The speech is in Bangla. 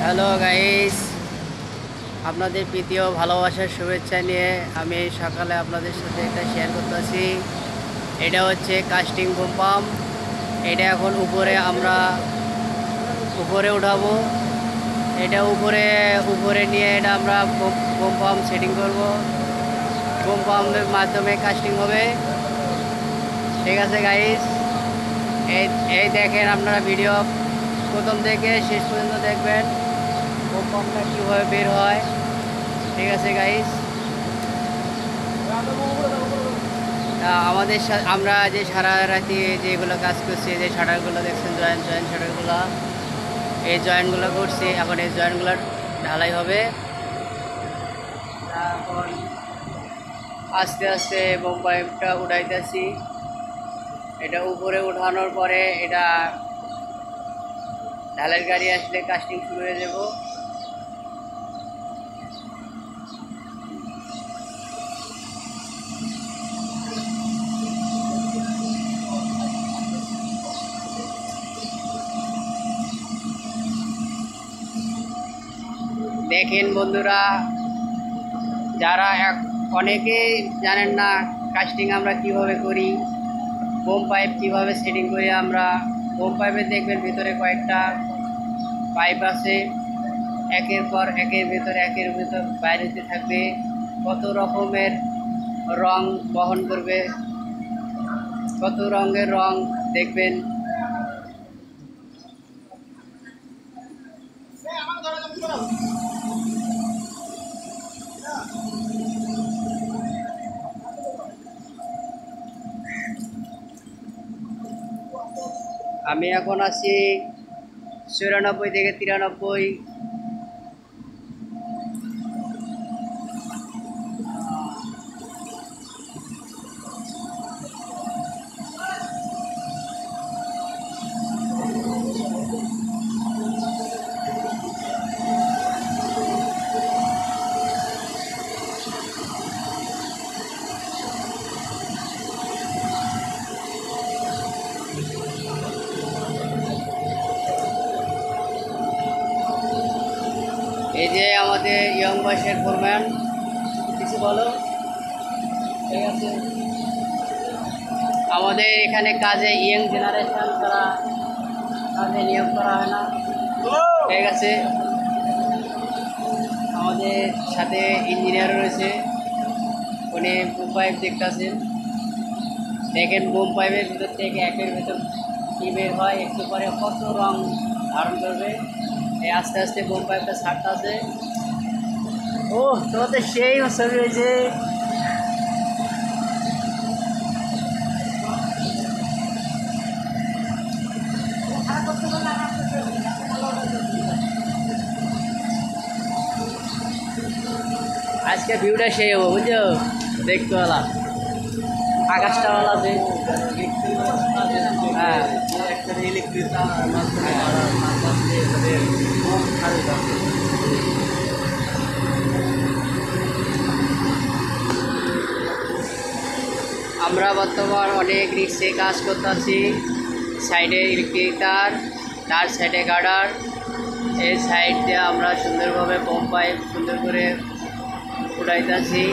হ্যালো গাইস, আপনাদের প্রীতীয় ভালোবাসার শুভেচ্ছা নিয়ে আমি সকালে আপনাদের সাথে এটা শেয়ার করতেছি। এটা হচ্ছে কাস্টিং বোম পাম্প। এটা এখন আমরা উপরে উঠাবো। এটা উপরে নিয়ে এটা আমরা বোম পাম্প সেটিং করব। বোম পাম্পের মাধ্যমে কাস্টিং হবে। ঠিক আছে গাইস, এই দেখেন, আপনারা ভিডিও প্রথম থেকে শেষ পর্যন্ত দেখবেন বোম পাম্পটা কীভাবে বের হয়। ঠিক আছে গাইস, আমাদের আমরা যে সারা রাতি যেগুলো কাজ করছি, যে শাটারগুলো দেখছেন, জয়েন্ট শাটারগুলো, এই জয়েন্টগুলো করছি। এখন এই জয়েন্টগুলো ঢালাই হবে। এখন আস্তে আস্তে বোম পাইপটা উঠাইতেছি। এটা উপরে উঠানোর পরে এটা ঢালাই গাড়ি আসলে কাস্টিং শুরু হয়ে যাব। দেখেন বন্ধুরা, যারা অনেকেই জানেন না কাস্টিং আমরা কিভাবে করি, বোম পাইপ কিভাবে সেটিং করি আমরা। বোম পাইপে দেখবেন ভিতরে কয়েকটা পাইপ আছে, একের পর একের ভিতর বাইরেতে থাকবে। কত রকমের রং বহন করবে, কত রঙের রং দেখবেন। আমি এখন আছি 94 থেকে 93। এই যে আমাদের ইয়ং বয়সের ফোরম্যান, কিছু বলো। ঠিক আছে, আমাদের এখানে কাজে ইয়ং জেনারেশন ছাড়া কাজে নিয়োগ করা হয় না। ঠিক আছে, আমাদের সাথে ইঞ্জিনিয়ার রয়েছে, উনি বোম পাইপ দেখতেছেন। দেখেন বোম পাইপের ভিতর থেকে একের ভিতর কী বের হয়, একটু পরে কত রং ধারণ করবে। এই আস্তে আস্তে বোম পাইপটা ছাড়তে আছে। ও, তোমাদের সেই ছবি হয়েছে। আজকে ভিউটা সেই হবো, বুঝছো, দেখতে পেলাম আকাশটা ভালো আছে। হ্যাঁ, আমরা বর্তমান অনেক রিক্সে কাজ করতেছি। সাইডে ইলেকট্রিক তার সাইডে গার্ডার, এই সাইড দিয়ে আমরা সুন্দরভাবে বোম পাইপ সুন্দর করে উঠাইতেছি।